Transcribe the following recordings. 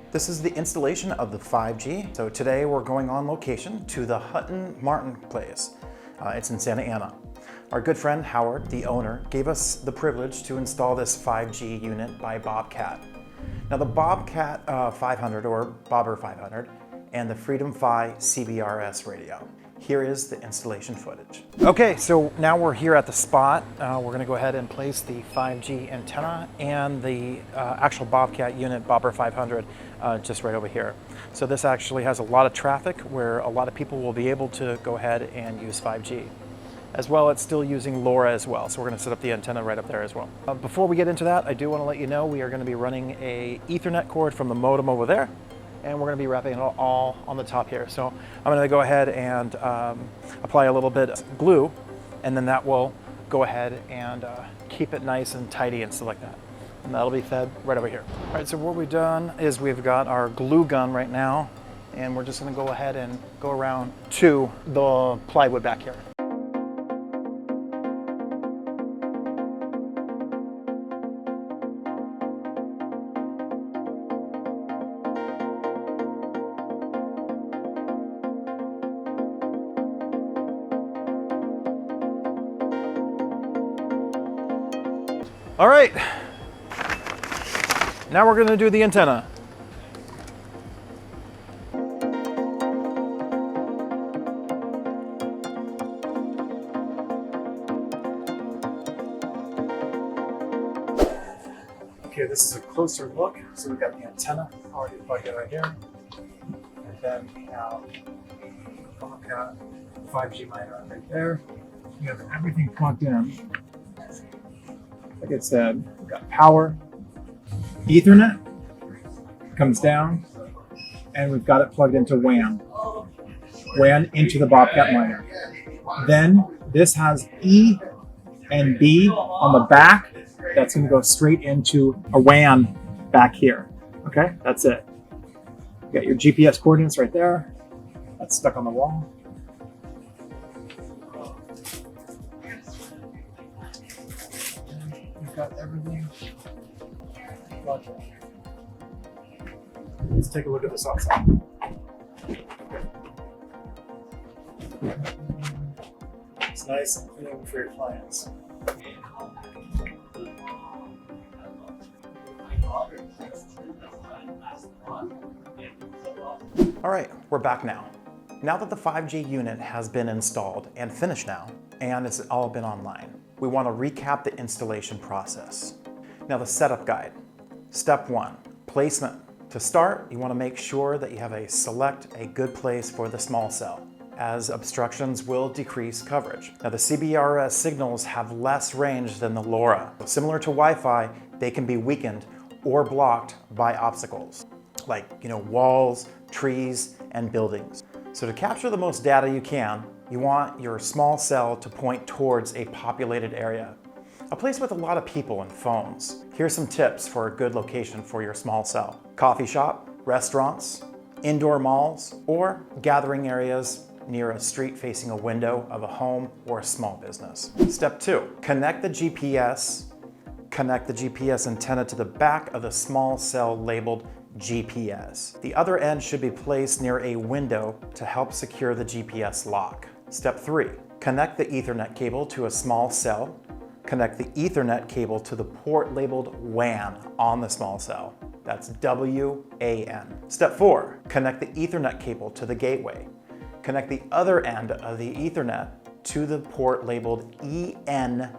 This is the installation of the 5G. So today we're going on location to the Hutton Martin place. It's in Santa Ana. Our good friend Howard, the owner, gave us the privilege to install this 5G unit by Bobcat. Now the Bobcat 500 or Bobber 500 and the FreedomFi CBRS radio. Here is the installation footage. Okay, so now we're here at the spot. We're gonna go ahead and place the 5G antenna and the actual Bobcat unit, Bobber 500, just right over here. So this actually has a lot of traffic where a lot of people will be able to go ahead and use 5G. As well, it's still using LoRa as well, so we're gonna set up the antenna right up there as well. Before we get into that, I do wanna let you know we are gonna be running a Ethernet cord from the modem over there, and we're gonna be wrapping it all on the top here. So I'm gonna go ahead and apply a little bit of glue, and then that will go ahead and keep it nice and tidy and stuff like that. And that'll be fed right over here. All right, so what we've done is we've got our glue gun right now, and we're just gonna go ahead and go around to the plywood back here. All right, now we're going to do the antenna. Okay, this is a closer look. So we've got the antenna already plugged in right here. And then we have the Bobcat 5G miner right there. We have everything plugged in. Like I said, we've got power, Ethernet comes down, and we've got it plugged into WAN into the Bobcat miner. Then this has E and B on the back. That's going to go straight into a WAN back here. Okay, that's it. You got your GPS coordinates right there. That's stuck on the wall. Got everything. Let's take a look at this outside. It's nice and clean for your clients. All right, we're back now. Now that the 5G unit has been installed and finished now, and it's all been online, we want to recap the installation process. Now the setup guide. Step 1, placement. To start, you want to make sure that you select a good place for the small cell, as obstructions will decrease coverage. Now the CBRS signals have less range than the LoRa. Similar to Wi-Fi, they can be weakened or blocked by obstacles, like walls, trees, and buildings. So to capture the most data you can, you want your small cell to point towards a populated area, a place with a lot of people and phones. Here's some tips for a good location for your small cell. Coffee shop, restaurants, indoor malls, or gathering areas near a street facing a window of a home or a small business. Step 2, connect the GPS antenna to the back of the small cell labeled GPS. The other end should be placed near a window to help secure the GPS lock. Step 3, connect the Ethernet cable to a small cell. Connect the Ethernet cable to the port labeled WAN on the small cell. That's WAN. Step 4, connect the Ethernet cable to the gateway. Connect the other end of the Ethernet to the port labeled ENB1,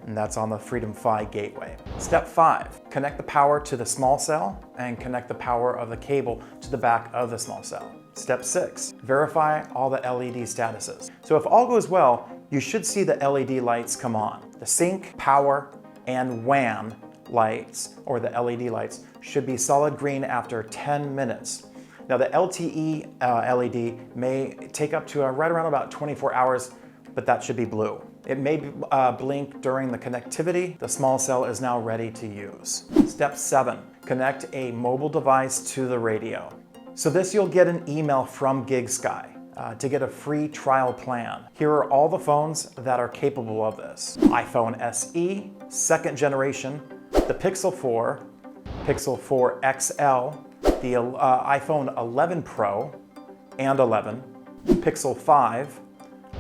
and that's on the FreedomFi gateway. Step 5, connect the power to the small cell and connect the power of the cable to the back of the small cell. Step 6, verify all the LED statuses. So if all goes well, you should see the LED lights come on. The sync, power, and WAN lights, or the LED lights, should be solid green after 10 minutes. Now the LTE LED may take up to right around about 24 hours, but that should be blue. It may blink during the connectivity. The small cell is now ready to use. Step 7, connect a mobile device to the radio. So this you'll get an email from GigSky to get a free trial plan. Here are all the phones that are capable of this. iPhone SE, second generation, the Pixel 4, Pixel 4 XL, the iPhone 11 Pro and 11, Pixel 5,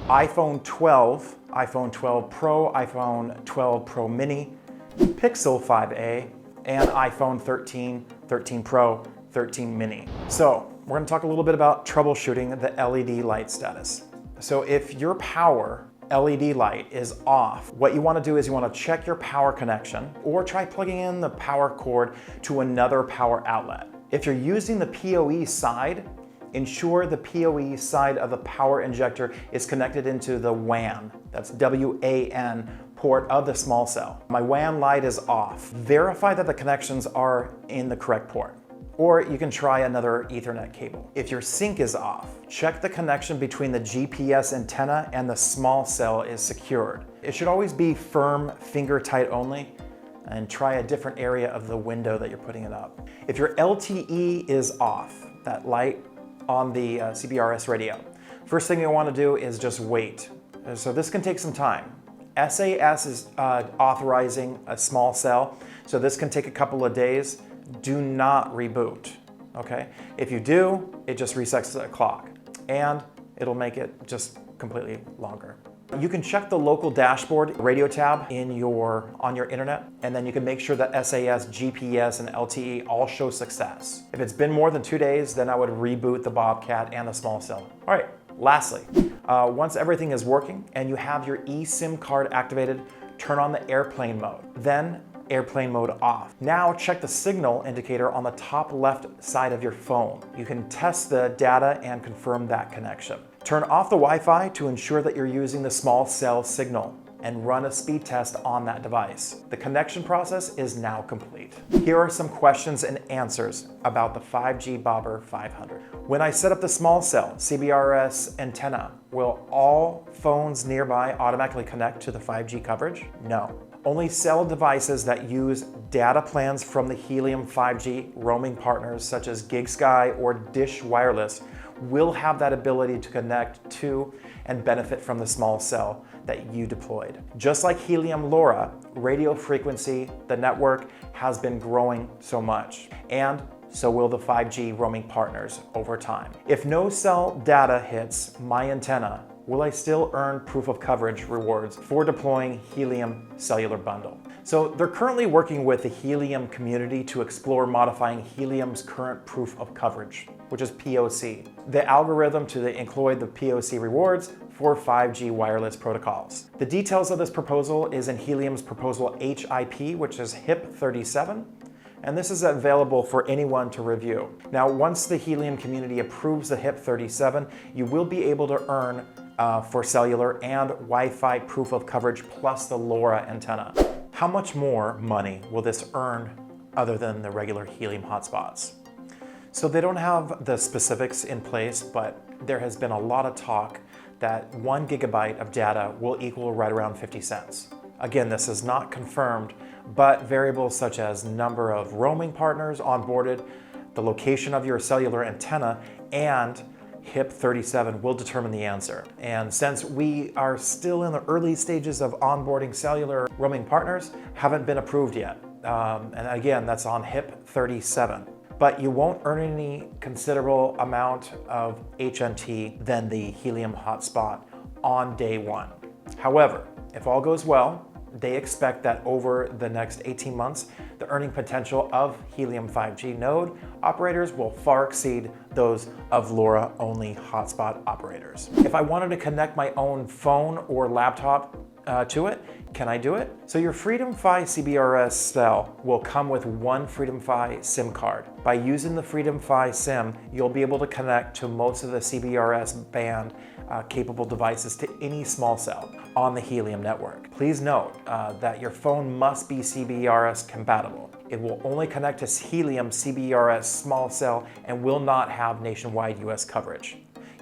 iPhone 12, iPhone 12 Pro, iPhone 12 Pro Mini, Pixel 5a, and iPhone 13, 13 Pro, 13 Mini. So we're going to talk a little bit about troubleshooting the LED light status. So if your power LED light is off, what you want to do is you want to check your power connection or try plugging in the power cord to another power outlet. If you're using the PoE side, ensure the PoE side of the power injector is connected into the WAN, that's W-A-N, port of the small cell. My WAN light is off. Verify that the connections are in the correct port. Or you can try another Ethernet cable. If your sync is off, check the connection between the GPS antenna and the small cell is secured. It should always be firm, finger tight only, and try a different area of the window that you're putting it up. If your LTE is off, that light on the CBRS radio, first thing you want to do is just wait. So this can take some time. SAS is authorizing a small cell, so this can take a couple of days. Do not reboot, okay? If you do, it just resets the clock and it'll make it just completely longer. You can check the local dashboard radio tab on your internet, and then you can make sure that SAS, GPS, and LTE all show success. If it's been more than 2 days, then I would reboot the Bobcat and the small cell. All right, lastly, once everything is working and you have your eSIM card activated, turn on the airplane mode. Then airplane mode off. Now check the signal indicator on the top left side of your phone. You can test the data and confirm that connection. Turn off the Wi-Fi to ensure that you're using the small cell signal and run a speed test on that device. The connection process is now complete. Here are some questions and answers about the 5G Bobber 500. When I set up the small cell CBRS antenna, will all phones nearby automatically connect to the 5G coverage? No. Only cell devices that use data plans from the Helium 5G roaming partners such as GigSky or Dish Wireless will have that ability to connect to and benefit from the small cell that you deployed. Just like Helium LoRa, radio frequency, the network has been growing so much, and so will the 5G roaming partners over time. If no cell data hits my antenna, will I still earn proof of coverage rewards for deploying Helium Cellular Bundle? So they're currently working with the Helium community to explore modifying Helium's current proof of coverage, which is POC, the algorithm to include the POC rewards for 5G wireless protocols. The details of this proposal is in Helium's proposal HIP, which is HIP 37, and this is available for anyone to review. Now, once the Helium community approves the HIP 37, you will be able to earn for cellular and Wi-Fi proof of coverage plus the LoRa antenna. How much more money will this earn other than the regular Helium hotspots? So they don't have the specifics in place, but there has been a lot of talk that 1 gigabyte of data will equal right around 50 cents. Again, this is not confirmed, but variables such as number of roaming partners onboarded, the location of your cellular antenna, and HIP 37 will determine the answer. And since we are still in the early stages of onboarding cellular roaming partners, haven't been approved yet. And again, that's on HIP 37. But you won't earn any considerable amount of HNT than the Helium hotspot on day one. However, if all goes well, they expect that over the next 18 months, the earning potential of Helium 5G node operators will far exceed those of LoRa-only hotspot operators. If I wanted to connect my own phone or laptop to it, can I do it? So your FreedomFi CBRS cell will come with one FreedomFi SIM card. By using the FreedomFi SIM, you'll be able to connect to most of the CBRS band capable devices to any small cell on the Helium network. Please note that your phone must be CBRS compatible. It will only connect to Helium CBRS small cell and will not have nationwide US coverage.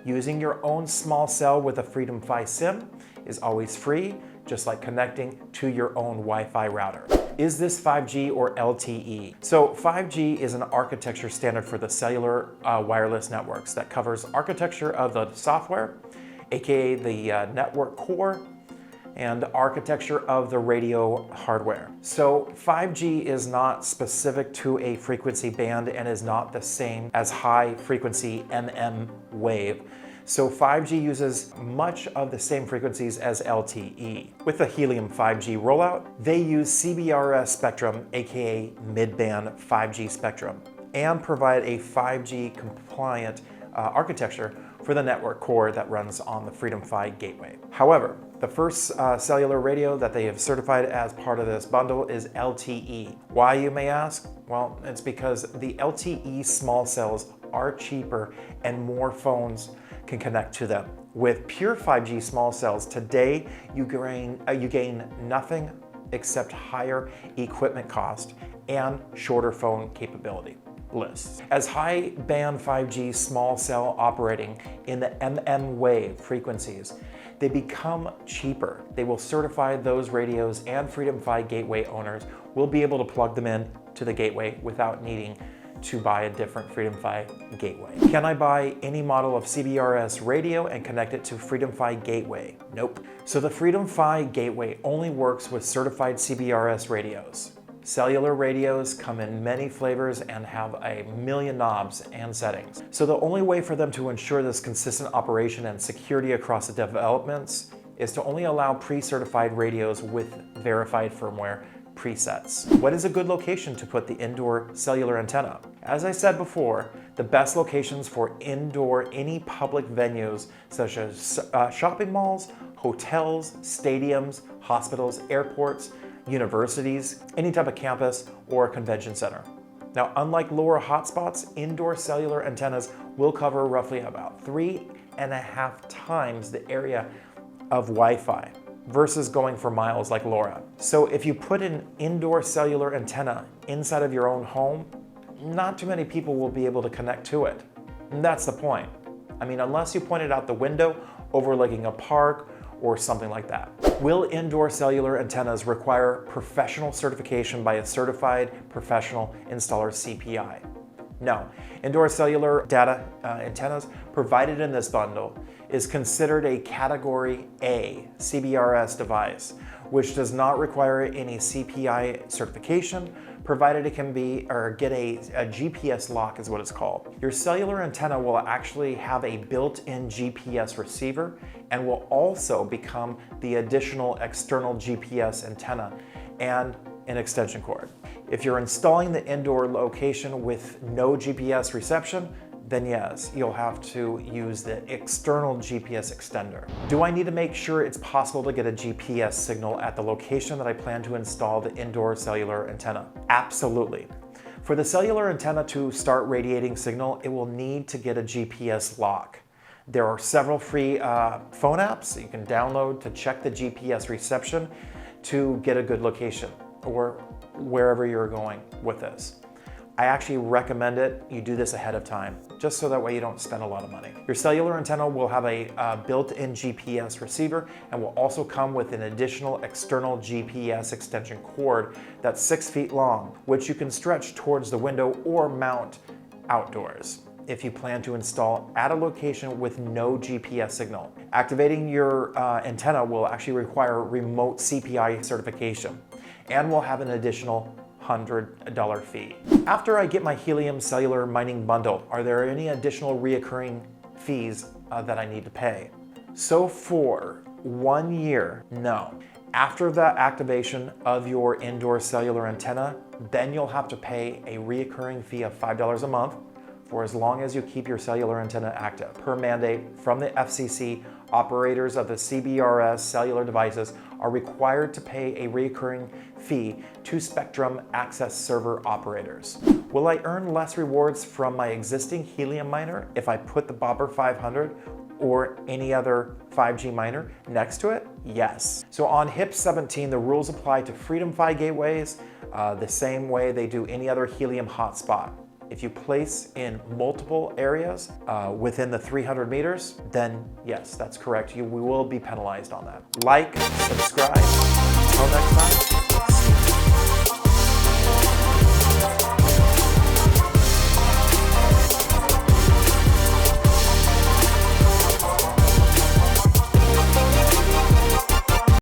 Using your own small cell with a FreedomFi SIM is always free, just like connecting to your own Wi-Fi router. Is this 5G or LTE? So 5G is an architecture standard for the cellular wireless networks that covers architecture of the software, aka the network core, and architecture of the radio hardware. So 5G is not specific to a frequency band and is not the same as high frequency MM wave. So 5G uses much of the same frequencies as LTE. With the Helium 5G rollout, they use CBRS spectrum, aka mid-band 5G spectrum, and provide a 5G compliant architecture for the network core that runs on the FreedomFi gateway. However, the first cellular radio that they have certified as part of this bundle is LTE. Why, you may ask? Well, it's because the LTE small cells are cheaper and more phones can connect to them. With pure 5G small cells, today you gain nothing except higher equipment cost and shorter phone capability lists. As high band 5G small cell operating in the MM wave frequencies, they become cheaper. They will certify those radios, and FreedomFi gateway owners will be able to plug them in to the gateway without needing to buy a different FreedomFi gateway. Can I buy any model of CBRS radio and connect it to FreedomFi gateway? Nope. So the FreedomFi gateway only works with certified CBRS radios. Cellular radios come in many flavors and have a million knobs and settings. So the only way for them to ensure this consistent operation and security across the developments is to only allow pre-certified radios with verified firmware presets. What is a good location to put the indoor cellular antenna? As I said before, the best locations for indoor any public venues such as shopping malls, hotels, stadiums, hospitals, airports, universities, any type of campus or convention center. Now, unlike lower hotspots, indoor cellular antennas will cover roughly about 3.5 times the area of Wi-Fi versus going for miles like LoRa. So if you put an indoor cellular antenna inside of your own home, not too many people will be able to connect to it. And that's the point. I mean, unless you point it out the window overlooking a park or something like that. Will indoor cellular antennas require professional certification by a certified professional installer CPI? No. Indoor cellular data antennas provided in this bundle is considered a Category A CBRS device, which does not require any CPI certification, provided it can be or get a GPS lock is what it's called. Your cellular antenna will actually have a built-in GPS receiver and will also become the additional external GPS antenna and an extension cord. If you're installing the indoor location with no GPS reception, then yes, you'll have to use the external GPS extender. Do I need to make sure it's possible to get a GPS signal at the location that I plan to install the indoor cellular antenna? Absolutely. For the cellular antenna to start radiating signal, it will need to get a GPS lock. There are several free phone apps that you can download to check the GPS reception to get a good location or wherever you're going with this. I actually recommend it. You do this ahead of time, just so that way you don't spend a lot of money. Your cellular antenna will have a built-in GPS receiver and will also come with an additional external GPS extension cord that's 6 feet long, which you can stretch towards the window or mount outdoors if you plan to install at a location with no GPS signal. Activating your antenna will actually require remote CPI certification and will have an additional $100 fee. After I get my Helium cellular mining bundle, are there any additional reoccurring fees that I need to pay? So for 1 year, no. After the activation of your indoor cellular antenna, then you'll have to pay a reoccurring fee of $5 a month for as long as you keep your cellular antenna active. Per mandate from the FCC, operators of the CBRS cellular devices are required to pay a recurring fee to Spectrum Access Server operators. Will I earn less rewards from my existing Helium miner if I put the Bobber 500 or any other 5G miner next to it? Yes. So on HIP 17, the rules apply to FreedomFi gateways the same way they do any other Helium hotspot. If you place in multiple areas within the 300 meters, then yes, that's correct. We will be penalized on that. Like, subscribe. Until next time.